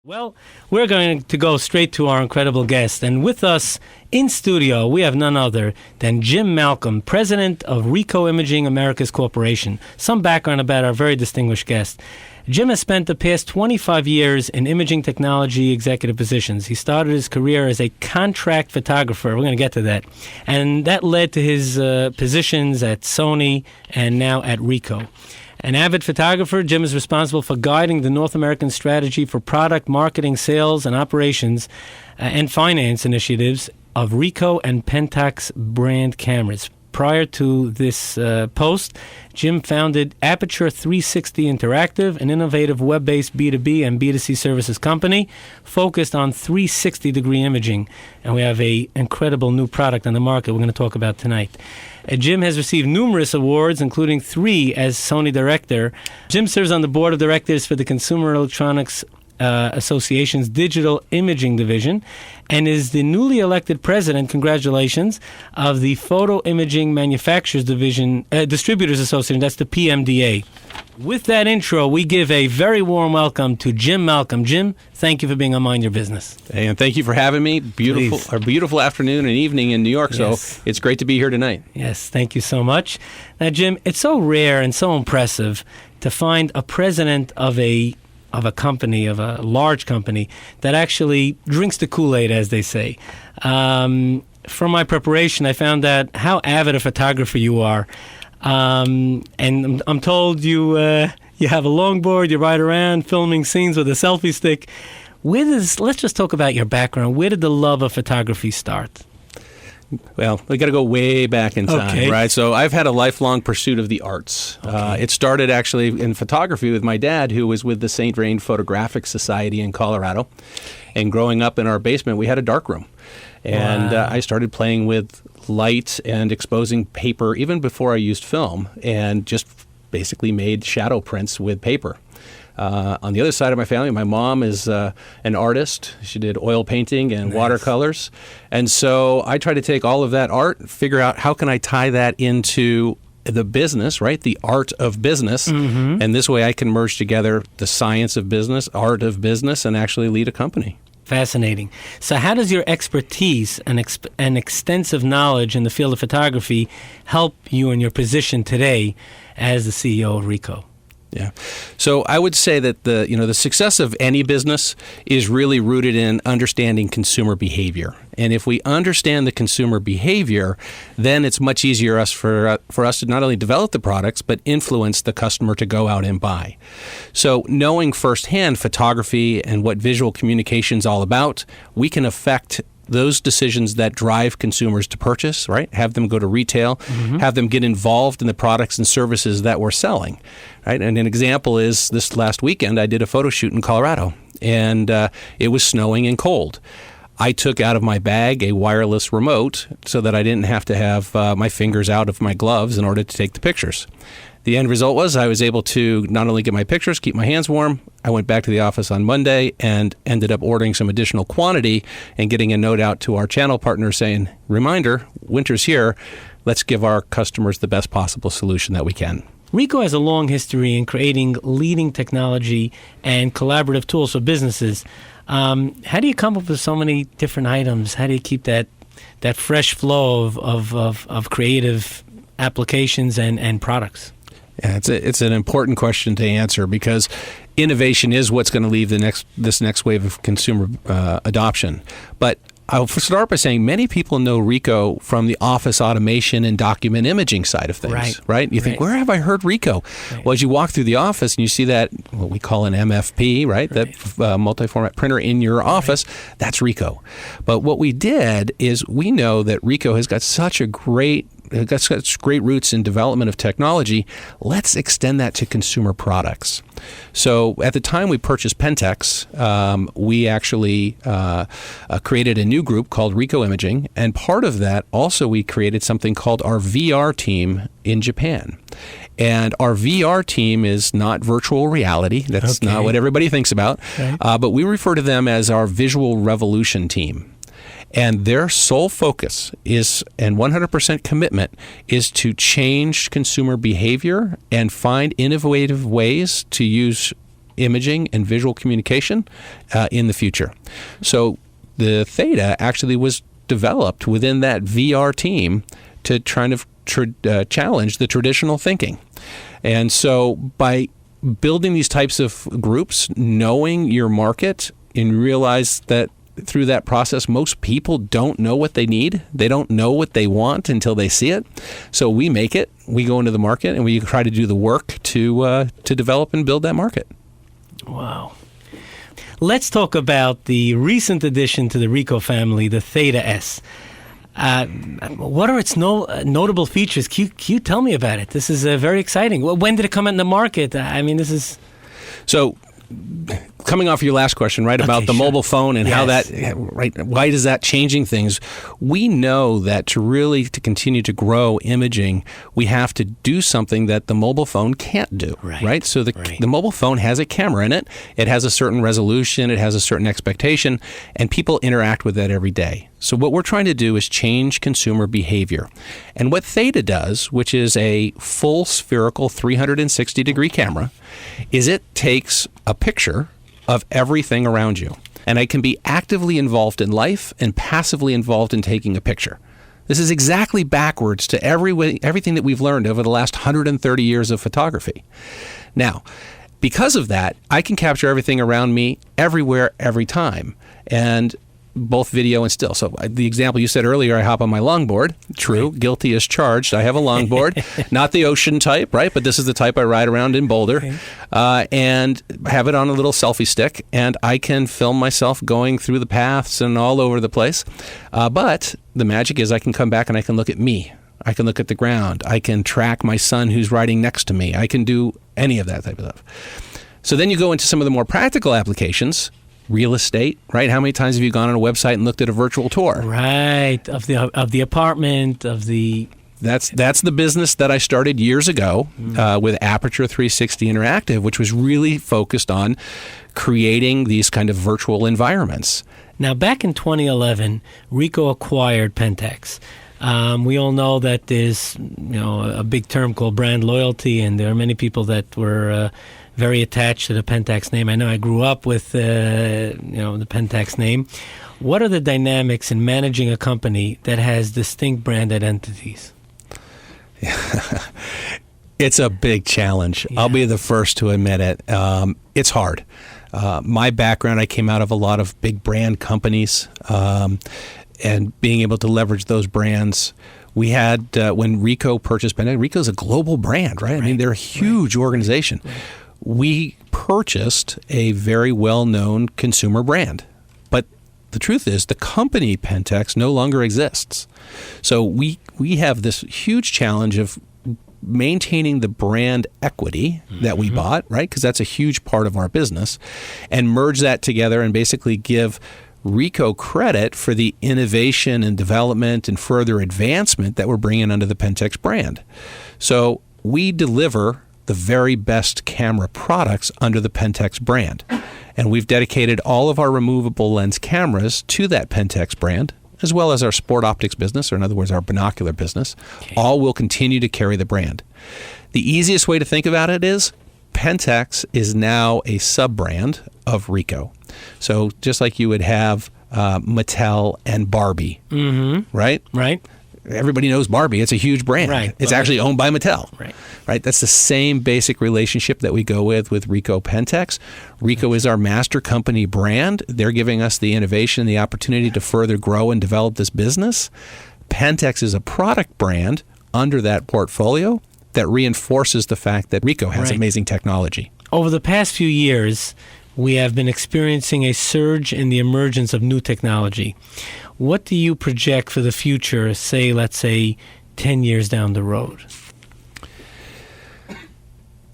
Well, we're going to go straight to our incredible guest. And with us in studio, we have none other than Jim Malcolm, president of Ricoh Imaging Americas Corporation. Some background about our very distinguished guest. Jim has spent the past 25 years in imaging technology executive positions. He started his career as a contract photographer. We're going to get to that. And that led to his positions at Sony and now at Ricoh. An avid photographer, Jim is responsible for guiding the North American strategy for product marketing, sales, and operations and finance initiatives of Ricoh and Pentax brand cameras. Prior to this post, Jim founded Aperture 360 Interactive, an innovative web-based B2B and B2C services company focused on 360-degree imaging. And we have an incredible new product on the market we're going to talk about tonight. Jim has received numerous awards, including 3 as Sony Director. Jim serves on the board of directors for the Consumer Electronics Association's Digital Imaging Division and is the newly elected president, congratulations, of the Photo Imaging Manufacturers Division, Distributors Association, that's the PMDA. With that intro, we give a very warm welcome to Jim Malcolm. Jim, thank you for being on Mind Your Business. Hey, and thank you for having me. Beautiful afternoon and evening in New York, yes. So it's great to be here tonight. Yes, thank you so much. Now, Jim, it's so rare and so impressive to find a president of a company, of a large company, that actually drinks the Kool-Aid, as they say. From my preparation, I found out how avid a photographer you are. And I'm told you have a longboard, you ride around filming scenes with a selfie stick. Let's just talk about your background. Where did the love of photography start? Well, we got to go way back in time, right? So I've had a lifelong pursuit of the arts. Okay. It started actually in photography with my dad, who was with the St. Vrain Photographic Society in Colorado. And growing up in our basement, we had a darkroom. And wow. I started playing with light and exposing paper even before I used film, and just basically made shadow prints with paper. On the other side of my family, my mom is an artist. She did oil painting and watercolors. And so I try to take all of that art, figure out how can I tie that into the business, right? The art of business. Mm-hmm. And this way I can merge together the science of business, art of business, and actually lead a company. Fascinating. So how does your expertise and extensive knowledge in the field of photography help you in your position today as the CEO of Ricoh? Yeah. So I would say that the success of any business is really rooted in understanding consumer behavior. And if we understand the consumer behavior, then it's much easier for us to not only develop the products, but influence the customer to go out and buy. So knowing firsthand photography and what visual communication is all about, we can affect those decisions that drive consumers to purchase, right? Have them go to retail, mm-hmm. have them get involved in the products and services that we're selling, right? And an example is this last weekend, I did a photo shoot in Colorado, and it was snowing and cold. I took out of my bag a wireless remote so that I didn't have to have my fingers out of my gloves in order to take the pictures. The end result was I was able to not only get my pictures, keep my hands warm. I went back to the office on Monday and ended up ordering some additional quantity and getting a note out to our channel partners saying, reminder, winter's here. Let's give our customers the best possible solution that we can. Ricoh has a long history in creating leading technology and collaborative tools for businesses. How do you come up with so many different items? How do you keep that fresh flow of creative applications and products? Yeah, it's an important question to answer because innovation is what's going to lead this next wave of consumer adoption. But I'll start by saying many people know Ricoh from the office automation and document imaging side of things, right? You think, where have I heard Ricoh? Right. Well, as you walk through the office and you see that, what we call an MFP, right? That multi-format printer in your office, that's Ricoh. But what we did is we know that Ricoh has got such great roots in development of technology. Let's extend that to consumer products. So at the time we purchased Pentax, we actually created a new group called Ricoh Imaging, and part of that also we created something called our VR team in Japan. And our VR team is not virtual reality. That's not what everybody thinks about. Okay. But we refer to them as our visual revolution team. And their sole focus is, and 100% commitment, is to change consumer behavior and find innovative ways to use imaging and visual communication in the future. So the Theta actually was developed within that VR team to try to challenge the traditional thinking. And so by building these types of groups, knowing your market, and realize that through that process, most people don't know what they need. They don't know what they want until they see it. So we make it, we go into the market, and we try to do the work to develop and build that market. Wow. Let's talk about the recent addition to the Ricoh family, the Theta S. What are its notable features? Can you tell me about it? This is very exciting. When did it come in the market? I mean, this is... So, coming off your last question, right, about the mobile phone and how that, right, why is that changing things? We know that to continue to grow imaging, we have to do something that the mobile phone can't do, right? So the mobile phone has a camera in it. It has a certain resolution. It has a certain expectation, and people interact with that every day. So what we're trying to do is change consumer behavior. And what Theta does, which is a full spherical 360-degree camera, is it takes a picture of everything around you. And I can be actively involved in life and passively involved in taking a picture. This is exactly backwards to everything that we've learned over the last 130 years of photography. Now, because of that, I can capture everything around me everywhere, every time. And both video and still. So the example you said earlier, I hop on my longboard. True, guilty as charged. I have a longboard, not the ocean type, right? But this is the type I ride around in Boulder, and have it on a little selfie stick, and I can film myself going through the paths and all over the place. But the magic is I can come back and I can look at me. I can look at the ground. I can track my son who's riding next to me. I can do any of that type of stuff. So then you go into some of the more practical applications. Real estate, right? How many times have you gone on a website and looked at a virtual tour? Right, of the apartment, of the... That's the business that I started years ago with Aperture 360 Interactive, which was really focused on creating these kind of virtual environments. Now, back in 2011, Ricoh acquired Pentax. We all know that there's a big term called brand loyalty, and there are many people that were very attached to the Pentax name. I know I grew up with the Pentax name. What are the dynamics in managing a company that has distinct brand identities? It's a big challenge. Yeah. I'll be the first to admit it. It's hard. My background, I came out of a lot of big brand companies, and being able to leverage those brands. We had, when Ricoh purchased Pentax, Ricoh's a global brand, right? I mean, they're a huge organization. Right. We purchased a very well-known consumer brand. But the truth is, the company Pentax no longer exists. So we have this huge challenge of maintaining the brand equity that we bought, right? Because that's a huge part of our business, and merge that together and basically give Ricoh credit for the innovation and development and further advancement that we're bringing under the Pentax brand. So we deliver the very best camera products under the Pentax brand. And we've dedicated all of our removable lens cameras to that Pentax brand, as well as our sport optics business, or in other words, our binocular business. Okay. All will continue to carry the brand. The easiest way to think about it is Pentax is now a sub-brand of Ricoh. So just like you would have Mattel and Barbie, right? Right. Everybody knows Barbie. It's a huge brand. Right. It's actually owned by Mattel. Right. That's the same basic relationship that we go with Ricoh Pentax. Ricoh is our master company brand. They're giving us the innovation, the opportunity to further grow and develop this business. Pentax is a product brand under that portfolio that reinforces the fact that Ricoh has amazing technology. Over the past few years, we have been experiencing a surge in the emergence of new technology. What do you project for the future, let's say 10 years down the road?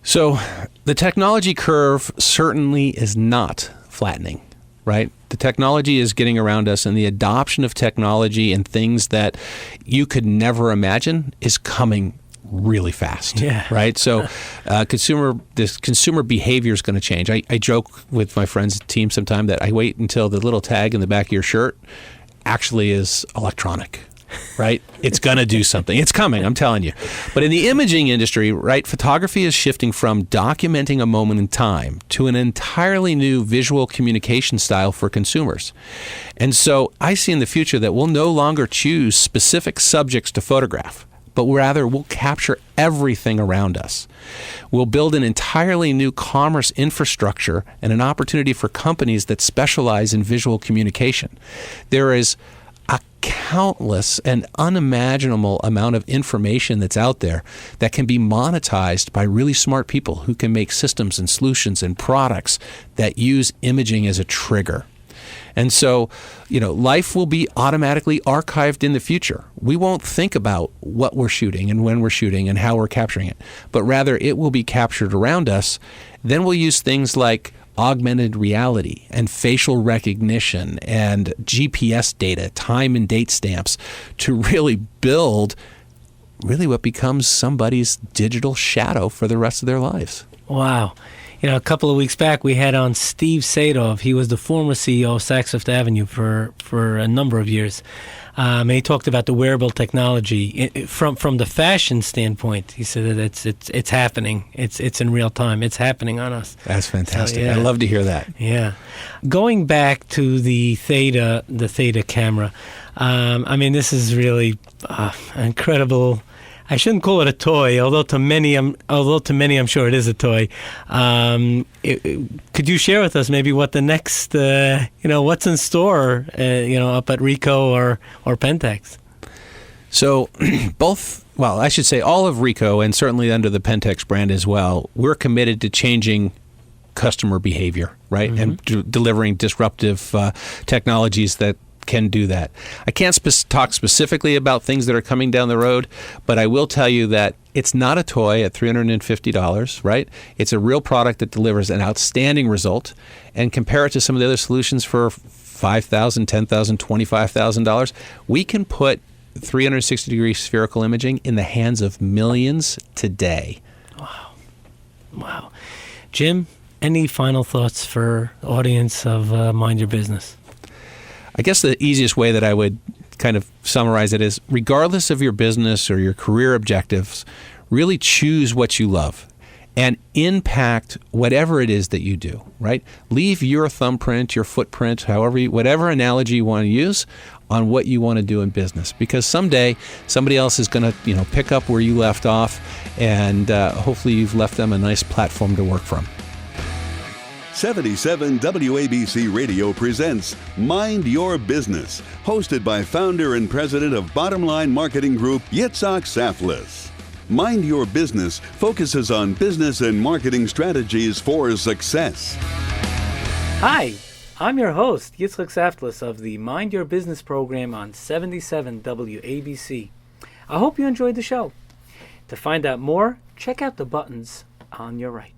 So the technology curve certainly is not flattening, right? The technology is getting around us, and the adoption of technology and things that you could never imagine is coming really fast, right? So consumer behavior is going to change. I joke with my friends' team sometime that I wait until the little tag in the back of your shirt actually is electronic. right? It's going to do something. It's coming, I'm telling you. But in the imaging industry, right, photography is shifting from documenting a moment in time to an entirely new visual communication style for consumers. And so I see in the future that we'll no longer choose specific subjects to photograph, but rather we'll capture everything around us. We'll build an entirely new commerce infrastructure and an opportunity for companies that specialize in visual communication. There is a countless and unimaginable amount of information that's out there that can be monetized by really smart people who can make systems and solutions and products that use imaging as a trigger. And so, life will be automatically archived in the future. We won't think about what we're shooting and when we're shooting and how we're capturing it, but rather it will be captured around us. Then we'll use things like augmented reality and facial recognition and GPS data, time and date stamps to really build what becomes somebody's digital shadow for the rest of their lives. Wow. A couple of weeks back, we had on Steve Sadov. He was the former CEO of Saks Fifth Avenue for a number of years. And he talked about the wearable technology from the fashion standpoint. He said that it's happening. It's in real time. It's happening on us. That's fantastic. So, yeah. I love to hear that. Yeah. Going back to the Theta camera, this is really incredible. I shouldn't call it a toy, although to many I'm sure it is a toy. Could you share with us maybe what the next, what's in store, up at Ricoh or Pentax? So I should say all of Ricoh, and certainly under the Pentax brand as well, we're committed to changing customer behavior, right? Mm-hmm. And delivering disruptive technologies that can do that. I can't talk specifically about things that are coming down the road, but I will tell you that it's not a toy at $350, right? It's a real product that delivers an outstanding result, and compare it to some of the other solutions for $5,000, $10,000, $25,000. We can put 360-degree spherical imaging in the hands of millions today. Wow. Jim, any final thoughts for the audience of Mind Your Business? I guess the easiest way that I would kind of summarize it is, regardless of your business or your career objectives, really choose what you love and impact whatever it is that you do, right? Leave your thumbprint, your footprint, whatever analogy you want to use on what you want to do in business, because someday somebody else is going to, pick up where you left off, and hopefully you've left them a nice platform to work from. 77 WABC Radio presents Mind Your Business, hosted by founder and president of Bottom Line Marketing Group, Yitzchok Saftlas. Mind Your Business focuses on business and marketing strategies for success. Hi, I'm your host, Yitzchok Saftlas of the Mind Your Business program on 77 WABC. I hope you enjoyed the show. To find out more, check out the buttons on your right.